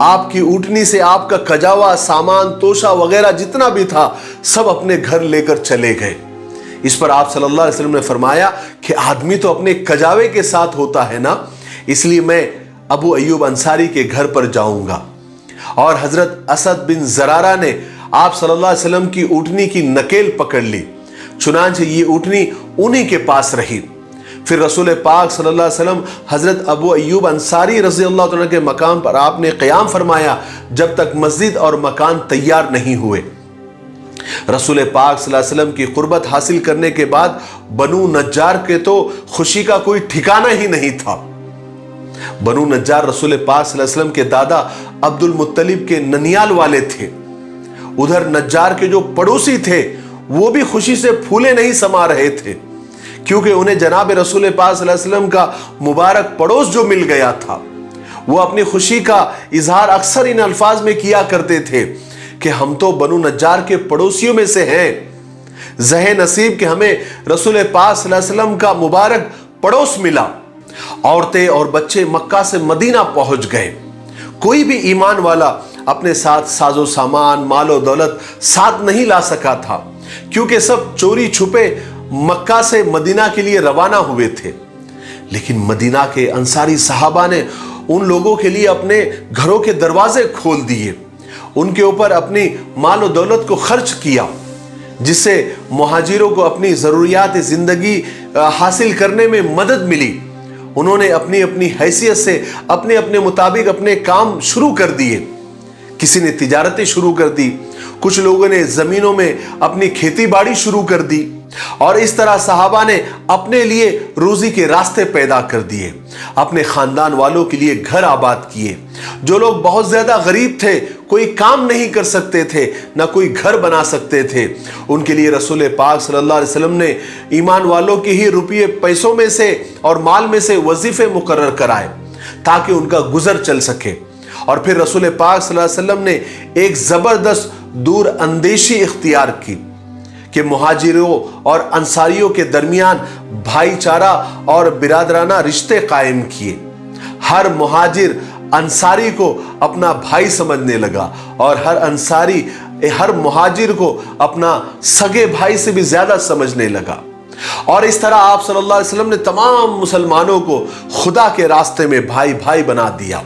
آپ کی اونٹنی سے آپ کا کجاوا سامان توشہ وغیرہ جتنا بھی تھا سب اپنے گھر لے کر چلے گئے۔ اس پر آپ صلی اللہ علیہ وسلم نے فرمایا کہ آدمی تو اپنے کجاوے کے ساتھ ہوتا ہے نا، اس لیے میں ابو ایوب انصاری کے گھر پر جاؤں گا۔ اور حضرت اسد بن زرارہ نے آپ صلی اللہ علیہ وسلم کی اونٹنی کی نکیل پکڑ لی، چنانچہ یہ اونٹنی انہی کے پاس رہی۔ پھر رسول پاک صلی اللہ علیہ وسلم حضرت ابو ایوب انصاری رضی اللہ عنہ کے مقام پر آپ نے قیام فرمایا جب تک مسجد اور مکان تیار نہیں ہوئے۔ رسول پاک صلی اللہ علیہ وسلم کی قربت حاصل کرنے کے بعد بنو نجار کے تو خوشی کا کوئی ٹھکانہ ہی نہیں تھا۔ بنو نجار رسول پاک صلی اللہ علیہ وسلم کے دادا عبد المطلب کے ننیال والے تھے۔ ادھر نجار کے جو پڑوسی تھے وہ بھی خوشی سے پھولے نہیں سما رہے تھے، کیونکہ انہیں جناب رسول پاک صلی اللہ علیہ وسلم کا مبارک پڑوس جو مل گیا تھا۔ وہ اپنی خوشی کا اظہار اکثر ان الفاظ میں کیا کرتے تھے کہ ہم تو بنو نجار کے پڑوسیوں میں سے ہیں، زہ نصیب کہ ہمیں رسول پاک صلی اللہ علیہ وسلم کا مبارک پڑوس ملا۔ عورتیں اور بچے مکہ سے مدینہ پہنچ گئے۔ کوئی بھی ایمان والا اپنے ساتھ ساز و سامان مال و دولت ساتھ نہیں لا سکا تھا، کیونکہ سب چوری چھپے مکہ سے مدینہ کے لیے روانہ ہوئے تھے۔ لیکن مدینہ کے انصاری صحابہ نے ان لوگوں کے لیے اپنے گھروں کے دروازے کھول دیے، ان کے اوپر اپنی مال و دولت کو خرچ کیا، جس سے مہاجروں کو اپنی ضروریات زندگی حاصل کرنے میں مدد ملی۔ انہوں نے اپنی اپنی حیثیت سے اپنے اپنے مطابق اپنے کام شروع کر دیے۔ کسی نے تجارتیں شروع کر دی، کچھ لوگوں نے زمینوں میں اپنی کھیتی باڑی شروع کر دی، اور اس طرح صحابہ نے اپنے لیے روزی کے راستے پیدا کر دیے، اپنے خاندان والوں کے لیے گھر آباد کیے۔ جو لوگ بہت زیادہ غریب تھے، کوئی کام نہیں کر سکتے تھے، نہ کوئی گھر بنا سکتے تھے، ان کے لیے رسول پاک صلی اللہ علیہ وسلم نے ایمان والوں کے ہی روپیے پیسوں میں سے اور مال میں سے وظیفے مقرر کرائے تاکہ ان کا گزر چل سکے۔ اور پھر رسول پاک صلی اللہ علیہ وسلم نے ایک زبردست دور اندیشی اختیار کی کہ مہاجروں اور انصاریوں کے درمیان بھائی چارہ اور برادرانہ رشتے قائم کیے۔ ہر مہاجر انصاری کو اپنا بھائی سمجھنے لگا، اور ہر انصاری ہر مہاجر کو اپنا سگے بھائی سے بھی زیادہ سمجھنے لگا۔ اور اس طرح آپ صلی اللہ علیہ وسلم نے تمام مسلمانوں کو خدا کے راستے میں بھائی بھائی بنا دیا،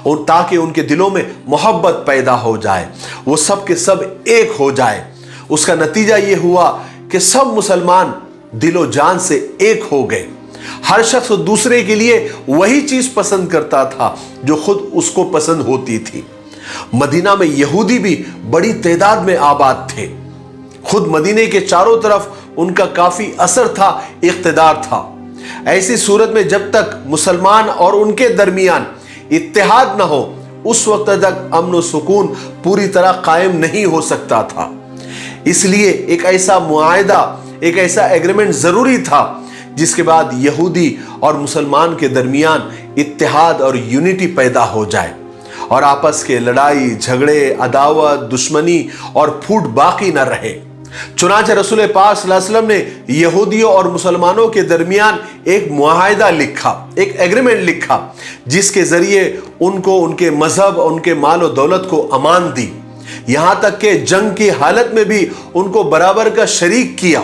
اور تاکہ ان کے دلوں میں محبت پیدا ہو جائے، وہ سب کے سب ایک ہو جائے۔ اس کا نتیجہ یہ ہوا کہ سب مسلمان دل و جان سے ایک ہو گئے۔ ہر شخص دوسرے کے لیے وہی چیز پسند کرتا تھا جو خود اس کو پسند ہوتی تھی۔ مدینہ میں یہودی بھی بڑی تعداد میں آباد تھے۔ خود مدینے کے چاروں طرف ان کا کافی اثر تھا، اقتدار تھا۔ ایسی صورت میں جب تک مسلمان اور ان کے درمیان اتحاد نہ ہو، اس وقت تک امن و سکون پوری طرح قائم نہیں ہو سکتا تھا۔ اس لیے ایک ایسا معاہدہ، ایک ایسا ایگریمنٹ ضروری تھا جس کے بعد یہودی اور مسلمان کے درمیان اتحاد اور یونٹی پیدا ہو جائے، اور آپس کے لڑائی جھگڑے، عداوت، دشمنی اور پھوٹ باقی نہ رہے۔ چنانچہ رسول پاک صلی اللہ علیہ وسلم نے یہودیوں اور مسلمانوں کے درمیان ایک معاہدہ لکھا، ایک ایگریمنٹ لکھا، جس کے ذریعے ان کو ان کے مذہب، ان کے مال و دولت کو امان دی، یہاں تک کہ جنگ کی حالت میں بھی ان کو برابر کا شریک کیا۔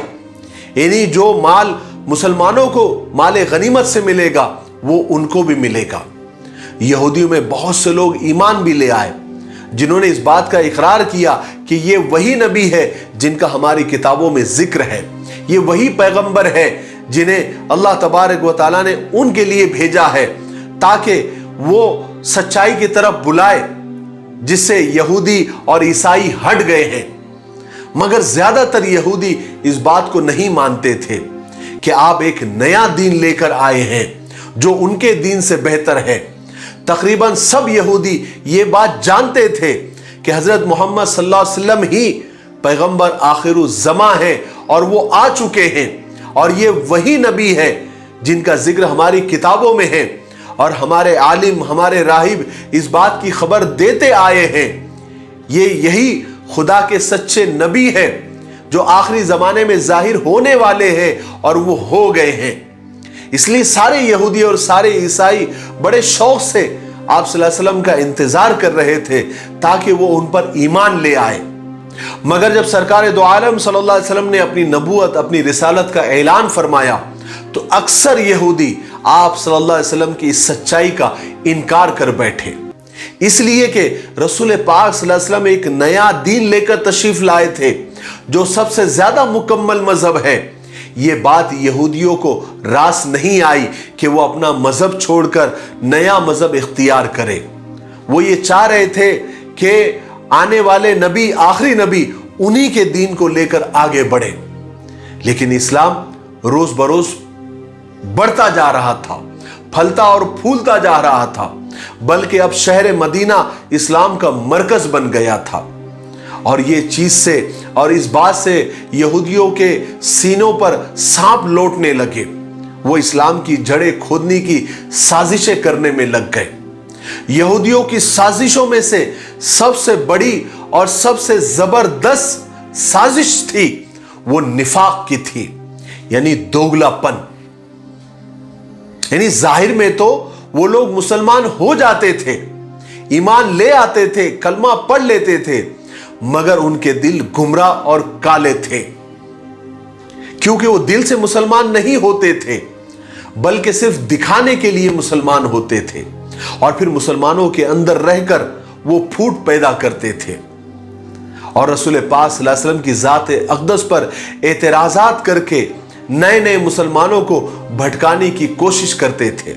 یعنی جو مال مسلمانوں کو مال غنیمت سے ملے گا وہ ان کو بھی ملے گا۔ یہودیوں میں بہت سے لوگ ایمان بھی لے آئے، جنہوں نے اس بات کا اقرار کیا کہ یہ وہی نبی ہے جن کا ہماری کتابوں میں ذکر ہے، یہ وہی پیغمبر ہے جنہیں اللہ تبارک و تعالیٰ نے ان کے لیے بھیجا ہے تاکہ وہ سچائی کی طرف بلائے، جس سے یہودی اور عیسائی ہٹ گئے ہیں۔ مگر زیادہ تر یہودی اس بات کو نہیں مانتے تھے کہ آپ ایک نیا دین لے کر آئے ہیں جو ان کے دین سے بہتر ہے۔ تقریباً سب یہودی یہ بات جانتے تھے کہ حضرت محمد صلی اللہ علیہ وسلم ہی پیغمبر آخر الزماں ہیں، اور وہ آ چکے ہیں، اور یہ وہی نبی ہے جن کا ذکر ہماری کتابوں میں ہے، اور ہمارے عالم، ہمارے راہب اس بات کی خبر دیتے آئے ہیں۔ یہی خدا کے سچے نبی ہیں جو آخری زمانے میں ظاہر ہونے والے ہیں، اور وہ ہو گئے ہیں۔ اس لیے سارے یہودی اور سارے عیسائی بڑے شوق سے آپ صلی اللہ علیہ وسلم کا انتظار کر رہے تھے تاکہ وہ ان پر ایمان لے آئے۔ مگر جب سرکار دو عالم صلی اللہ علیہ وسلم نے اپنی نبوت، اپنی رسالت کا اعلان فرمایا تو اکثر یہودی آپ صلی اللہ علیہ وسلم کی اس سچائی کا انکار کر بیٹھے، اس لیے کہ رسول پاک صلی اللہ علیہ وسلم ایک نیا دین لے کر تشریف لائے تھے جو سب سے زیادہ مکمل مذہب ہے۔ یہ بات یہودیوں کو راس نہیں آئی کہ وہ اپنا مذہب چھوڑ کر نیا مذہب اختیار کرے۔ وہ یہ چاہ رہے تھے کہ آنے والے نبی، آخری نبی، انہی کے دین کو لے کر آگے بڑھے۔ لیکن اسلام روز بروز بڑھتا جا رہا تھا، پھلتا اور پھولتا جا رہا تھا، بلکہ اب شہر مدینہ اسلام کا مرکز بن گیا تھا۔ اور یہ چیز سے اور اس بات سے یہودیوں کے سینوں پر سانپ لوٹنے لگے۔ وہ اسلام کی جڑیں کھودنے کی سازشیں کرنے میں لگ گئے۔ یہودیوں کی سازشوں میں سے سب سے بڑی اور سب سے زبردست سازش تھی وہ نفاق کی تھی، یعنی دوگلا پن۔ یعنی ظاہر میں تو وہ لوگ مسلمان ہو جاتے تھے، ایمان لے آتے تھے، کلمہ پڑھ لیتے تھے، مگر ان کے دل گمراہ اور کالے تھے، کیونکہ وہ دل سے مسلمان نہیں ہوتے تھے بلکہ صرف دکھانے کے لیے مسلمان ہوتے تھے، اور پھر مسلمانوں کے اندر رہ کر وہ پھوٹ پیدا کرتے تھے اور رسول پاک صلی اللہ علیہ وسلم کی ذات اقدس پر اعتراضات کر کے نئے نئے مسلمانوں کو بھٹکانے کی کوشش کرتے تھے۔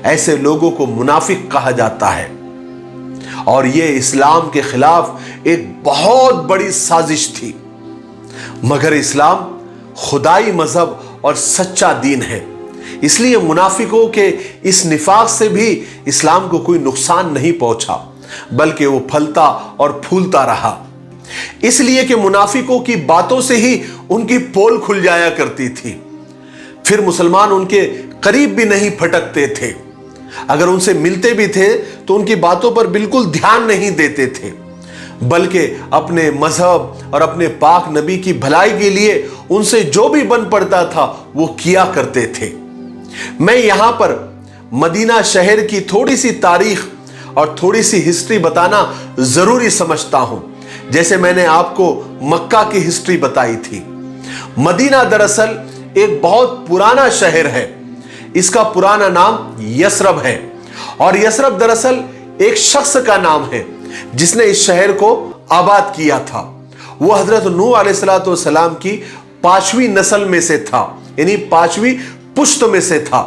ایسے لوگوں کو منافق کہا جاتا ہے، اور یہ اسلام کے خلاف ایک بہت بڑی سازش تھی۔ مگر اسلام خدائی مذہب اور سچا دین ہے، اس لیے منافقوں کے اس نفاق سے بھی اسلام کو کوئی نقصان نہیں پہنچا، بلکہ وہ پھلتا اور پھولتا رہا۔ اس لیے کہ منافقوں کی باتوں سے ہی ان کی پول کھل جایا کرتی تھی، پھر مسلمان ان کے قریب بھی نہیں پھٹکتے تھے، اگر ان سے ملتے بھی تھے تو ان کی باتوں پر بالکل دھیان نہیں دیتے تھے، بلکہ اپنے مذہب اور اپنے پاک نبی کی بھلائی کے لیے ان سے جو بھی بن پڑتا تھا وہ کیا کرتے تھے۔ میں یہاں پر مدینہ شہر کی تھوڑی سی تاریخ اور تھوڑی سی ہسٹری بتانا ضروری سمجھتا ہوں، جیسے میں نے آپ کو مکہ کی ہسٹری بتائی تھی۔ مدینہ دراصل ایک بہت پرانا شہر ہے، اس کا پرانا نام یثرب ہے، اور یثرب دراصل ایک شخص کا نام ہے جس نے اس شہر کو آباد کیا تھا۔ وہ حضرت نوح علیہ السلام کی 5ویں نسل میں سے تھا، یعنی 5ویں پشت میں سے تھا۔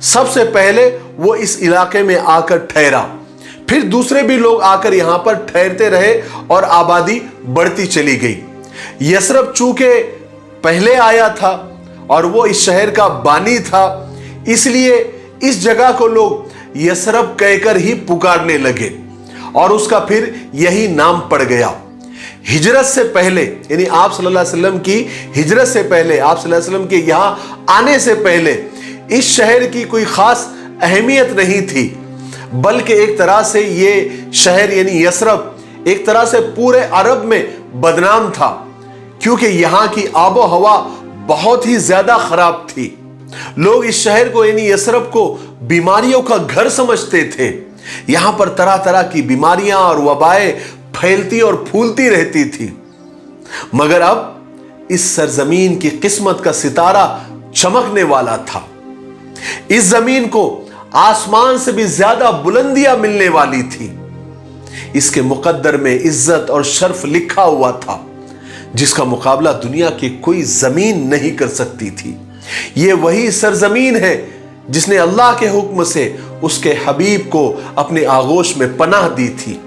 سب سے پہلے وہ اس علاقے میں آ کر ٹھہرا، پھر دوسرے بھی لوگ آ کر یہاں پر ٹھہرتے رہے اور آبادی بڑھتی چلی گئی۔ یثرب چونکہ پہلے آیا تھا اور وہ اس شہر کا بانی تھا، اس لیے اس جگہ کو لوگ یثرب کہہ کر ہی پکارنے لگے، اور اس کا پھر یہی نام پڑ گیا۔ ہجرت سے پہلے، یعنی آپ صلی اللہ علیہ وسلم کی ہجرت سے پہلے، آپ صلی اللہ علیہ وسلم کے یہاں آنے سے پہلے اس شہر کی کوئی خاص اہمیت نہیں تھی، بلکہ ایک طرح سے یہ شہر یعنی یثرب ایک طرح سے پورے عرب میں بدنام تھا، کیونکہ یہاں کی آب و ہوا بہت ہی زیادہ خراب تھی۔ لوگ اس شہر کو یعنی یثرب کو بیماریوں کا گھر سمجھتے تھے۔ یہاں پر طرح طرح کی بیماریاں اور وبائیں پھیلتی اور پھولتی رہتی تھی، مگر اب اس سرزمین کی قسمت کا ستارہ چمکنے والا تھا۔ اس زمین کو آسمان سے بھی زیادہ بلندیاں ملنے والی تھی۔ اس کے مقدر میں عزت اور شرف لکھا ہوا تھا، جس کا مقابلہ دنیا کی کوئی زمین نہیں کر سکتی تھی۔ یہ وہی سرزمین ہے جس نے اللہ کے حکم سے اس کے حبیب کو اپنے آغوش میں پناہ دی تھی۔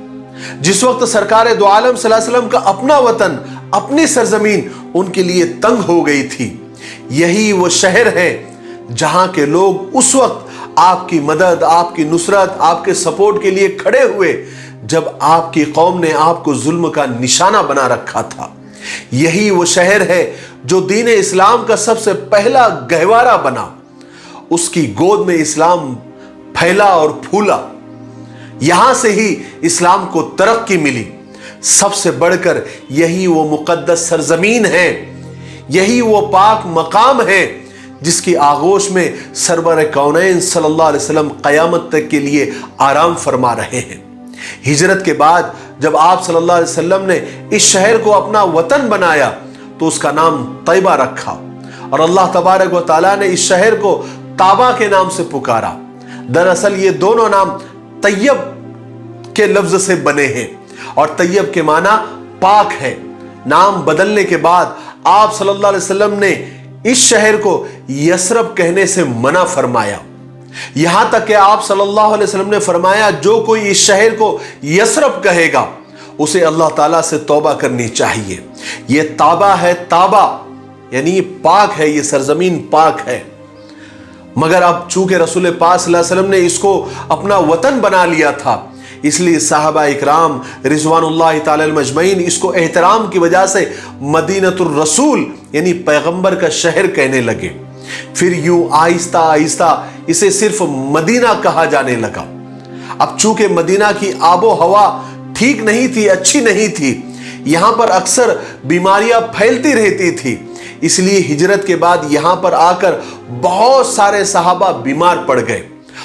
جس وقت سرکار دو عالم صلی اللہ علیہ وسلم کا اپنا وطن، اپنی سرزمین ان کے لیے تنگ ہو گئی تھی، یہی وہ شہر ہے جہاں کے لوگ اس وقت آپ کی مدد، آپ کی نصرت، آپ کے سپورٹ کے لیے کھڑے ہوئے جب آپ کی قوم نے آپ کو ظلم کا نشانہ بنا رکھا تھا۔ یہی وہ شہر ہے جو دین اسلام کا سب سے پہلا گہوارہ بنا، اس کی گود میں اسلام پھیلا اور پھولا، یہاں سے ہی اسلام کو ترقی ملی۔ سب سے بڑھ کر یہی وہ مقدس سرزمین ہے، یہی وہ پاک مقام ہے جس کی آغوش میں سرور کونین صلی اللہ علیہ وسلم قیامت تک کے لیے آرام فرما رہے ہیں۔ ہجرت کے بعد جب آپ صلی اللہ علیہ وسلم نے اس شہر کو اپنا وطن بنایا تو اس کا نام طیبہ رکھا، اور اللہ تبارک و تعالیٰ نے اس شہر کو طابہ کے نام سے پکارا۔ دراصل یہ دونوں نام طیب کے لفظ سے بنے ہیں، اور طیب کے معنی پاک ہے۔ نام بدلنے کے بعد آپ صلی اللہ علیہ وسلم نے اس شہر کو یثرب کہنے سے منع فرمایا، یہاں تک کہ آپ صلی اللہ علیہ وسلم نے فرمایا جو کوئی اس شہر کو یثرب کہے گا اسے اللہ تعالیٰ سے توبہ کرنی چاہیے۔ یہ طابہ ہے، طابہ یعنی پاک ہے، یہ سرزمین پاک ہے۔ مگر اب چونکہ رسول پاک صلی اللہ علیہ وسلم نے اس کو اپنا وطن بنا لیا تھا، اس لیے صحابہ اکرام رضوان اللہ تعالی مجمعین اس کو احترام کی وجہ سے مدینۃ الرسول یعنی پیغمبر کا شہر کہنے لگے۔ پھر یوں آہستہ آہستہ اسے صرف مدینہ کہا جانے لگا۔ اب چونکہ مدینہ کی آب و ہوا ٹھیک نہیں تھی، اچھی نہیں تھی، یہاں پر اکثر بیماریاں پھیلتی رہتی تھی، اس لیے ہجرت کے بعد یہاں پر آ کر بہت سارے صحابہ بیمار پڑ گئے،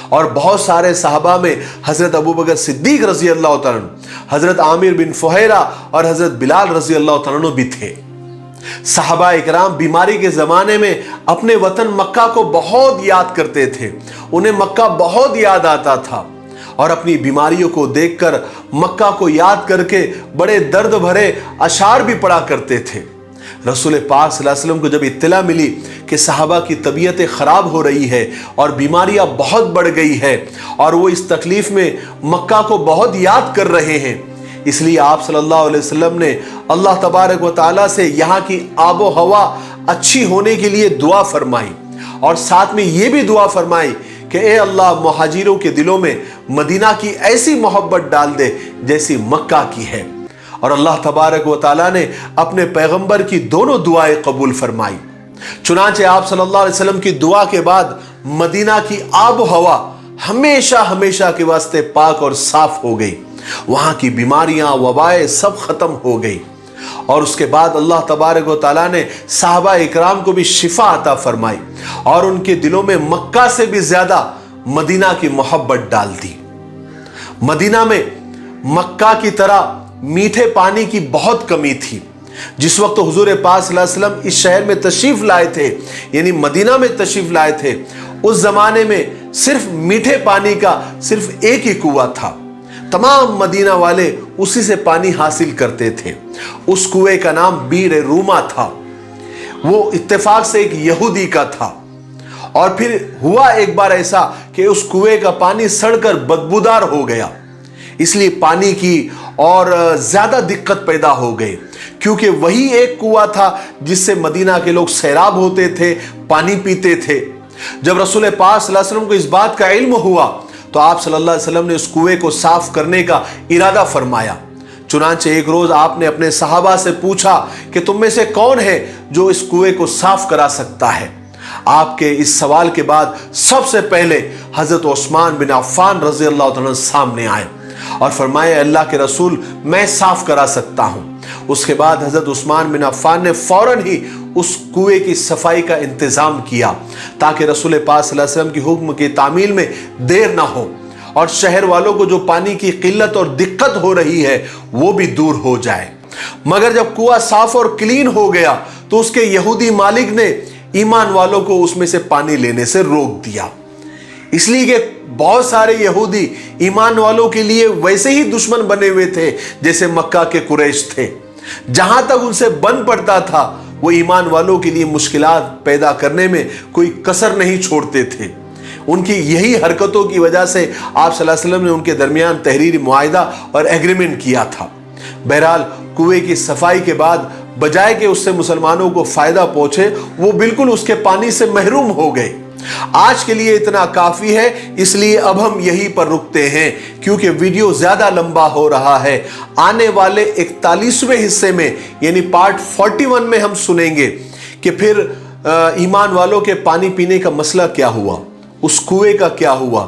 اور بہت سارے صحابہ میں حضرت ابوبکر صدیق رضی اللہ تعالیٰ عنہ، حضرت عامر بن فہیرہ اور حضرت بلال رضی اللہ تعالیٰ عنہ بھی تھے۔ صحابہ اکرام بیماری کے زمانے میں اپنے وطن مکہ کو بہت یاد کرتے تھے، انہیں مکہ بہت یاد آتا تھا، اور اپنی بیماریوں کو دیکھ کر مکہ کو یاد کر کے بڑے درد بھرے اشعار بھی پڑھا کرتے تھے۔ رسول پاک صلی اللہ علیہ وسلم کو جب اطلاع ملی کہ صحابہ کی طبیعتیں خراب ہو رہی ہے اور بیماریاں بہت بڑھ گئی ہے اور وہ اس تکلیف میں مکہ کو بہت یاد کر رہے ہیں، اس لیے آپ صلی اللہ علیہ وسلم نے اللہ تبارک و تعالیٰ سے یہاں کی آب و ہوا اچھی ہونے کے لیے دعا فرمائی، اور ساتھ میں یہ بھی دعا فرمائی کہ اے اللہ مہاجروں کے دلوں میں مدینہ کی ایسی محبت ڈال دے جیسی مکہ کی ہے۔ اور اللہ تبارک و تعالیٰ نے اپنے پیغمبر کی دونوں دعائیں قبول فرمائی۔ چنانچہ آپ صلی اللہ علیہ وسلم کی دعا کے بعد مدینہ کی آب و ہوا ہمیشہ ہمیشہ کے واسطے پاک اور صاف ہو گئی، وہاں کی بیماریاں وبائیں سب ختم ہو گئی، اور اس کے بعد اللہ تبارک و تعالیٰ نے صحابہ اکرام کو بھی شفا عطا فرمائی، اور ان کے دلوں میں مکہ سے بھی زیادہ مدینہ کی محبت ڈال دی۔ مدینہ میں مکہ کی طرح میٹھے پانی کی بہت کمی تھی۔ جس وقت حضور پاک صلی اللہ علیہ وسلم اس شہر میں تشریف لائے تھے، یعنی مدینہ میں تشریف لائے تھے، اس زمانے میں صرف میٹھے پانی کا صرف ایک ہی کنواں تھا، تمام مدینہ والے اسی سے پانی حاصل کرتے تھے۔ اس کنویں کا نام بیر روما تھا، وہ اتفاق سے ایک یہودی کا تھا، اور پھر ہوا ایک بار ایسا کہ اس کنویں کا پانی سڑ کر بدبودار ہو گیا، اس لیے پانی کی اور زیادہ دقت پیدا ہو گئی، کیونکہ وہی ایک کنواں تھا جس سے مدینہ کے لوگ سیراب ہوتے تھے، پانی پیتے تھے۔ جب رسول پاک صلی اللہ علیہ وسلم کو اس بات کا علم ہوا تو آپ صلی اللہ علیہ وسلم نے اس کنویں کو صاف کرنے کا ارادہ فرمایا۔ چنانچہ ایک روز آپ نے اپنے صحابہ سے پوچھا کہ تم میں سے کون ہے جو اس کنویں کو صاف کرا سکتا ہے؟ آپ کے اس سوال کے بعد سب سے پہلے حضرت عثمان بن عفان رضی اللہ تعالیٰ سامنے آئے اور فرمایا اللہ کے رسول میں صاف کرا سکتا ہوں۔ اس کے بعد حضرت عثمان بن عفان نے فوراً ہی اس کنویں کی صفائی کا انتظام کیا تاکہ رسول پاک صلی اللہ علیہ وسلم کی حکم کی تعمیل میں دیر نہ ہو، اور شہر والوں کو جو پانی کی قلت اور دقت ہو رہی ہے وہ بھی دور ہو جائے۔ مگر جب کنواں صاف اور کلین ہو گیا تو اس کے یہودی مالک نے ایمان والوں کو اس میں سے پانی لینے سے روک دیا، اس لیے کہ بہت سارے یہودی ایمان والوں کے لیے ویسے ہی دشمن بنے ہوئے تھے جیسے مکہ کے قریش تھے۔ جہاں تک ان سے بن پڑتا تھا وہ ایمان والوں کے لیے مشکلات پیدا کرنے میں کوئی کسر نہیں چھوڑتے تھے۔ ان کی یہی حرکتوں کی وجہ سے آپ صلی اللہ علیہ وسلم نے ان کے درمیان تحریری معاہدہ اور ایگریمنٹ کیا تھا۔ بہرحال کنویں کی صفائی کے بعد بجائے کہ اس سے مسلمانوں کو فائدہ پہنچے، وہ بالکل اس کے پانی سے محروم ہو گئے۔ آج کے لیے اتنا کافی ہے، اس لیے اب ہم یہیں پر رکتے ہیں کیونکہ ویڈیو زیادہ لمبا ہو رہا ہے۔ آنے والے 41ویں حصے میں یعنی پارٹ 41 میں ہم سنیں گے کہ پھر ایمان والوں کے پانی پینے کا مسئلہ کیا ہوا، اس کنویں کا کیا ہوا،